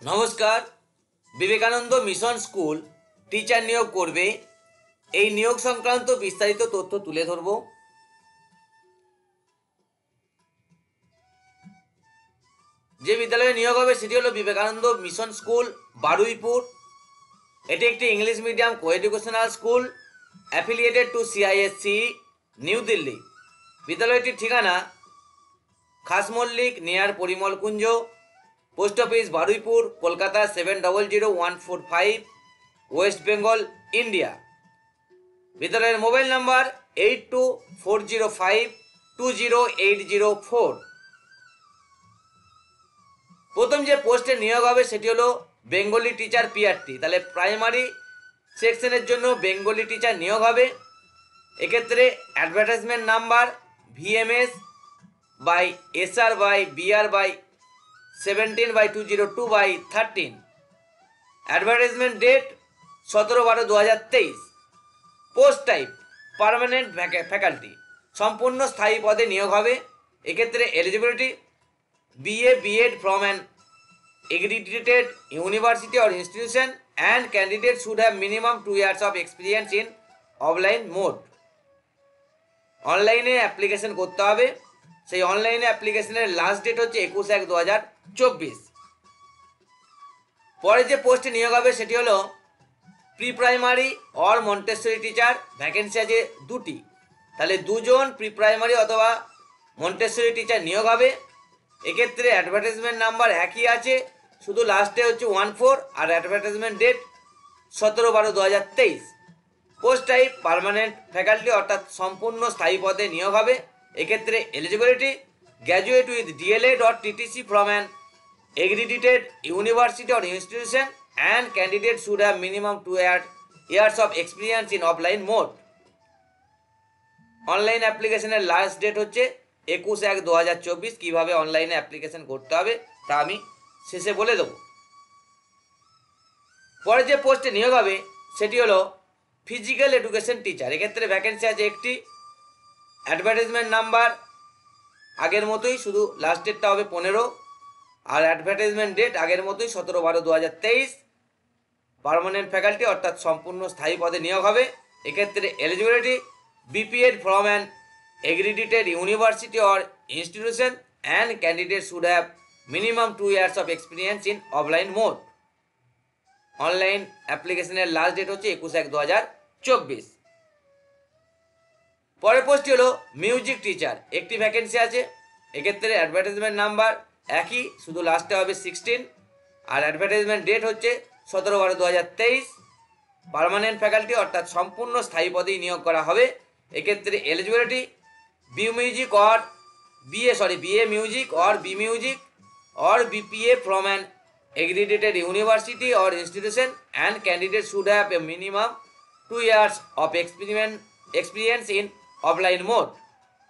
নমস্কার। Vivekananda mission school teacher নিয়োগ করবে, এই নিয়োগ সংক্রান্ত বিস্তারিত তথ্য তুলে ধরব। যে বিদ্যালয়ে নিয়োগ হবে সেটি হলো বিবেকানন্দ মিশন স্কুল, বারুইপুর। এটি একটি English medium coeducational school affiliated to CISE, New Delhi. বিদ্যালয়টির ঠিকানা Khas Mallick near Parimal Kunja, post office Baruipur, Kolkata 700145, West Bengal, India. বিদ্যালয়ের মোবাইল নাম্বার 8240520804। প্রথম যে পোস্টে নিয়োগ হবে সেটি হলো বেঙ্গলি টিচার PRT। তাহলে প্রাইমারি সেকশনের জন্য বেঙ্গলি টিচার নিয়োগ হবে। এক্ষেত্রে advertisement number VMS/BR/17/2002/13। Advertisement date 17/12/2023। Post type permanent faculty, সম্পূর্ণ স্থায়ী পদে নিয়োগ হবে। এক্ষেত্রে eligibility BA/B.Ed from an accredited university or institution and candidate should have minimum 2 years of experience in offline mode। অনলাইনে অ্যাপ্লিকেশন করতে হবে। সেই অনলাইনে অ্যাপ্লিকেশনের লাস্ট ডেট হচ্ছে 21/1/2024। পরে যে পোস্টে নিয়োগ হবে সেটি হলো pre primary or Montessori teacher. Vacancy আছে 2টি। তাহলে 2 জন প্রি প্রাইমারি অথবা মন্টেসরি টিচার নিয়োগ হবে। এক্ষেত্রে অ্যাডভার্টাইজমেন্ট নাম্বার একই আছে, শুধু লাস্টে হচ্ছে 14 আর advertisement date 17/12/2023। Post type permanent faculty, অর্থাৎ সম্পূর্ণ স্থায়ী পদে নিয়োগ হবে। এক্ষেত্রে eligibility graduate with DLED or TTC from an accredited university or institution and candidate should have minimum 2 years of experience in offline mode। Online অ্যাপ্লিকেশনের লাস্ট ডেট হচ্ছে 21/1/2024। কীভাবে অনলাইনে অ্যাপ্লিকেশন করতে হবে তা আমি শেষে বলে দেব। পরে যে পোস্টে নিয়োগ হবে সেটি হলো ফিজিক্যাল এডুকেশন টিচার। এক্ষেত্রে ভ্যাকেন্সি আছে 1টি। অ্যাডভার্টাইজমেন্ট নাম্বার আগের মতোই, শুধু লাস্ট ডেটটা হবে 15 আর অ্যাডভার্টাইজমেন্ট ডেট আগের মতোই 17/12/2023। পার্মানেন্ট ফ্যাকাল্টি, অর্থাৎ সম্পূর্ণ স্থায়ী পদে নিয়োগ হবে। এক্ষেত্রে eligibility BPEd from an accredited university or institution and candidate should have minimum 2 years of experience in offline mode। Online অ্যাপ্লিকেশনের লাস্ট ডেট হচ্ছে 21/1/2024। পরের পোস্টটি হলো মিউজিক টিচার। একটি ভ্যাকেন্সি আছে। এক্ষেত্রে অ্যাডভার্টাইজমেন্ট নাম্বার একই, শুধু লাস্টে হবে 16 আর অ্যাডভার্টাইজমেন্ট ডেট হচ্ছে 17/12/2023। পার্মানেন্ট ফ্যাকাল্টি, অর্থাৎ সম্পূর্ণ স্থায়ী পদেই নিয়োগ করা হবে। এক্ষেত্রে eligibility BA music or B music or BPA from an accredited university or institution and candidate should have a minimum 2 years of experience in offline mode।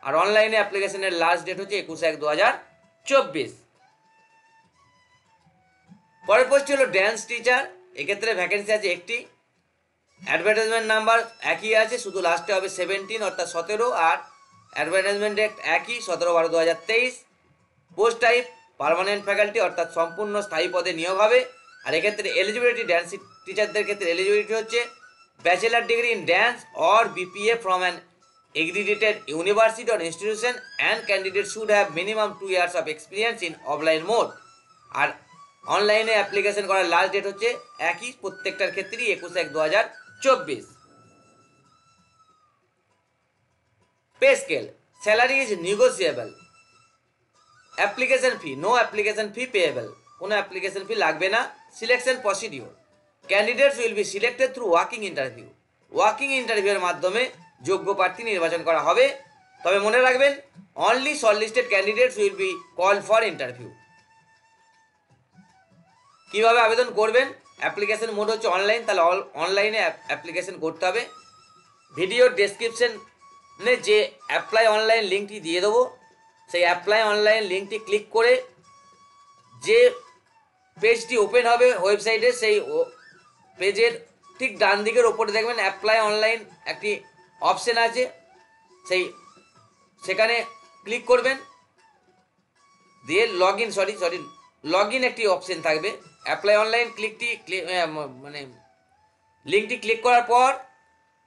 আর অনলাইনে অ্যাপ্লিকেশনের লাস্ট ডেট হচ্ছে 21/1/2024। পরের পোস্ট হলো ড্যান্স টিচার। এক্ষেত্রে vacancy আছে 1টি। Advertisement number একই আছে, শুধু লাস্টে হবে 17 অর্থাৎ 17 আর অ্যাডভার্টাইজমেন্ট ডেট একই 17/12/2023। পোস্ট টাইপ পার্মানেন্ট ফ্যাকাল্টি, অর্থাৎ সম্পূর্ণ স্থায়ী পদে নিয়োগ হবে। আর এক্ষেত্রে এলিজিবিলিটি ড্যান্স টিচারদের ক্ষেত্রে এলিজিবিলিটি হচ্ছে bachelor degree in dance or BPA from an accredited university or institution and candidate should have minimum 2 years of experience in offline mode। আর অনলাইনে অ্যাপ্লিকেশন করার লাস্ট ডেট হচ্ছে একই প্রত্যেকটার ক্ষেত্রেই 21/1/2024। Pay scale salary is negotiable. Application fee no application fee payable, কোনো application fee লাগবে না। Selection procedure candidates will be selected through walking interview. Walking ইন্টারভিউয়ের মাধ্যমে যোগ্য প্রার্থী নির্বাচন করা হবে। তবে মনে রাখবেন only shortlisted candidates will be call for interview. কীভাবে আবেদন করবেন? অ্যাপ্লিকেশন মোড হচ্ছে অনলাইন, তাহলে অনলাইনে অ্যাপ্লিকেশন করতে হবে। ভিডিও ডেসক্রিপশনে যে অ্যাপ্লাই অনলাইন লিঙ্কটি দিয়ে দেবো, সেই অ্যাপ্লাই অনলাইন লিঙ্কটি ক্লিক করে যে পেজটি ওপেন হবে ওয়েবসাইটে, সেই পেজের ঠিক ডান দিকের ওপরে দেখবেন অ্যাপ্লাই অনলাইন একটি অপশান আছে, সেখানে ক্লিক করবেন। দিয়ে লগ ইন একটি অপশন থাকবে, অ্যাপ্লাই অনলাইন মানে লিঙ্কটি ক্লিক করার পর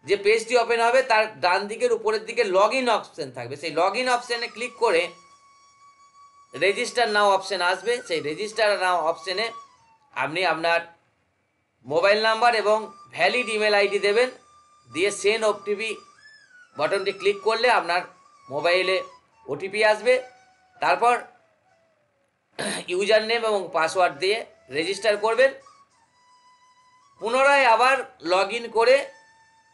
যে পেজটি ওপেন হবে তার ডান দিকের উপরের দিকে লগ ইন অপশান থাকবে, সেই লগ ইন অপশানে ক্লিক করে রেজিস্টার নাও অপশান আসবে। সেই রেজিস্টার নাও অপশানে আপনি আপনার মোবাইল নাম্বার এবং ভ্যালিড ইমেল আইডি দেবেন, দিয়ে সেন্ড ওটিপি বাটনটি ক্লিক করলে আপনার মোবাইলে ওটিপি আসবে। তারপর ইউজার নেম এবং পাসওয়ার্ড দিয়ে রেজিস্টার করবেন। পুনরায় আবার লগ ইন করে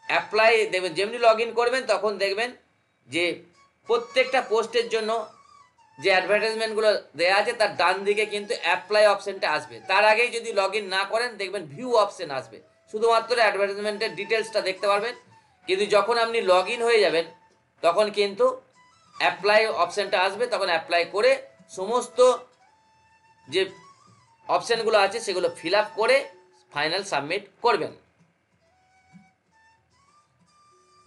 অ্যাপ্লাই দেবেন। যেমনি লগ ইন করবেন তখন দেখবেন যে প্রত্যেকটা পোস্টের জন্য যে অ্যাডভার্টাইজমেন্টগুলো দেওয়া আছে তার ডান দিকে কিন্তু অ্যাপ্লাই অপশানটা আসবে। তার আগেই যদি লগ ইন না করেন দেখবেন ভিউ অপশান আসবে, শুধুমাত্র অ্যাডভার্টাইজমেন্টের ডিটেলসটা দেখতে পারবেন। কিন্তু যখন আপনি লগ ইন হয়ে যাবেন তখন কিন্তু অ্যাপ্লাই অপশানটা আসবে, তখন অ্যাপ্লাই করে সমস্ত যে অপশানগুলো আছে সেগুলো ফিল আপ করে ফাইনাল সাবমিট করবেন।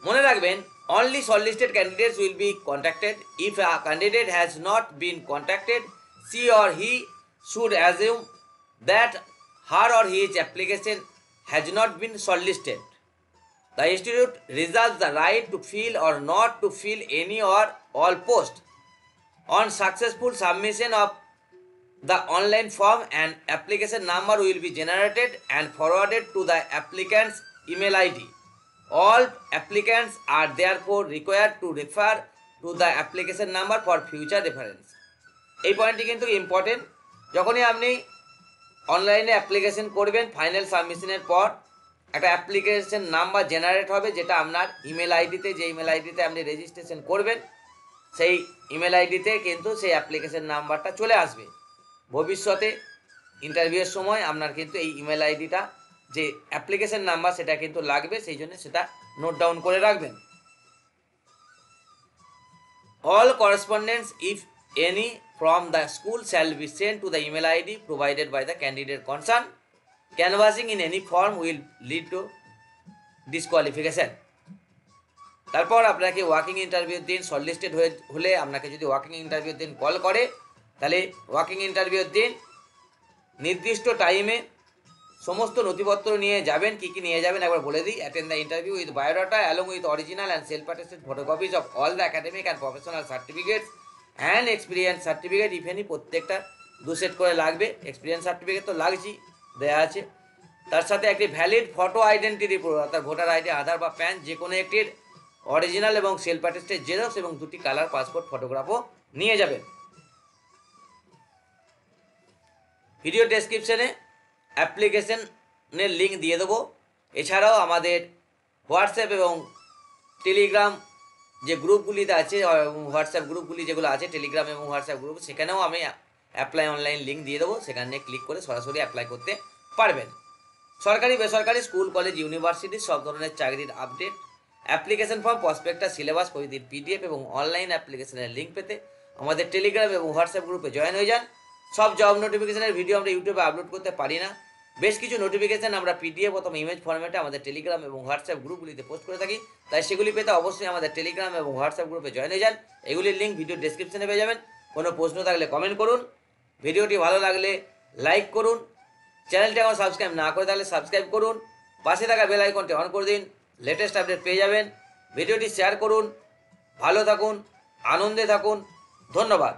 মনে রাখবেন, only shortlisted candidates will be contacted. If a candidate has not been contacted, she or he should assume that her or his application has not been shortlisted. The institute reserves the right to fill or not to fill any or all posts. On successful submission of the online form, an application number will be generated and forwarded to the applicant's email ID. All applicants are therefore required to refer to the application number for future reference. এই পয়েন্টটি কিন্তু important. যখনই আপনি অনলাইনে application করবেন, final সাবমিশনের পর একটা application number generate হবে, যেটা আপনার ইমেল আইডিতে, যে ইমেল আইডিতে আপনি রেজিস্ট্রেশন করবেন সেই ইমেল আইডিতে কিন্তু সেই অ্যাপ্লিকেশন নাম্বারটা চলে আসবে। ভবিষ্যতে ইন্টারভিউয়ের সময় আপনার কিন্তু এই ইমেল আইডিটা যে অ্যাপ্লিকেশন নাম্বার সেটা কিন্তু লাগবে, সেই জন্য সেটা নোট ডাউন করে রাখবেন। All correspondence if any from the school shall be sent to the email ID provided by the candidate concern. Canvassing in any form will lead to disqualification. তারপর আপনাকে ওয়ার্কিং ইন্টারভিউর দিন শর্টলিস্টেড হলে আপনাকে যদি working ইন্টারভিউর দিন কল করে, তাহলে ওয়ার্কিং ইন্টারভিউর দিন নির্দিষ্ট টাইমে সমস্ত নথিপত্র নিয়ে যাবেন। কী কী নিয়ে যাবেন একবার বলে দিই। Attend the interview with biodata along with original and self attested photocopies of all the academic and professional certificates and experience certificate if any. প্রত্যেকটা 2 সেট করে লাগবে। এক্সপিরিয়েন্স সার্টিফিকেট তো লাগছেই, দেওয়া আছে। তার সাথে একটি ভ্যালিড ফটো আইডেন্টিটি প্রুফ, অর্থাৎ ভোটার আইডি, আধার বা প্যান যে কোনো একটির অরিজিনাল এবং সেলফ অ্যাটেস্টেড জেরক্স এবং 2টি কালার পাসপোর্ট ফটোগ্রাফও নিয়ে যাবেন। ভিডিও ডেসক্রিপশনে অ্যাপ্লিকেশনের লিঙ্ক দিয়ে দেবো। এছাড়াও আমাদের হোয়াটসঅ্যাপ এবং টেলিগ্রাম যে গ্রুপগুলিতে আছে, হোয়াটসঅ্যাপ গ্রুপগুলি যেগুলো আছে টেলিগ্রাম এবং হোয়াটসঅ্যাপ গ্রুপ, সেখানেও আমি অ্যাপ্লাই অনলাইন লিঙ্ক দিয়ে দেবো। সেখানে ক্লিক করে সরাসরি অ্যাপ্লাই করতে পারবেন। সরকারি বেসরকারি স্কুল কলেজ ইউনিভার্সিটি সব ধরনের চাকরির update, application form, prospectus, syllabus প্রতিদিন পিডিএফ এবং অনলাইন অ্যাপ্লিকেশনের লিঙ্ক পেতে আমাদের টেলিগ্রাম এবং হোয়াটসঅ্যাপ গ্রুপে জয়েন হয়ে যান। সব জব নোটিফিকেশনের ভিডিও আমরা ইউটিউবে আপলোড করতে পারি না। বেশ কিছু নোটিফিকেশান আমরা পিডিএফ অথবা ইমেজ ফরম্যাটে আমাদের টেলিগ্রাম এবং হোয়াটসঅ্যাপ গ্রুপগুলিতে পোস্ট করে থাকি, তাই সেগুলি পেতে অবশ্যই আমাদের টেলিগ্রাম এবং হোয়াটসঅ্যাপ গ্রুপে জয়েন হয়ে যান। এগুলির লিঙ্ক ভিডিও ডেসক্রিপশনে পেয়ে যাবেন। কোনো প্রশ্ন থাকলে কমেন্ট করুন। ভিডিওটি ভালো লাগলে লাইক করুন। চ্যানেলটি এখন সাবস্ক্রাইব না করে থাকলে সাবস্ক্রাইব করুন। পাশে থাকা বেল আইকনটি অন করে দিন, লেটেস্ট আপডেট পেয়ে যাবেন। ভিডিওটি শেয়ার করুন। ভালো থাকুন, আনন্দে থাকুন। ধন্যবাদ।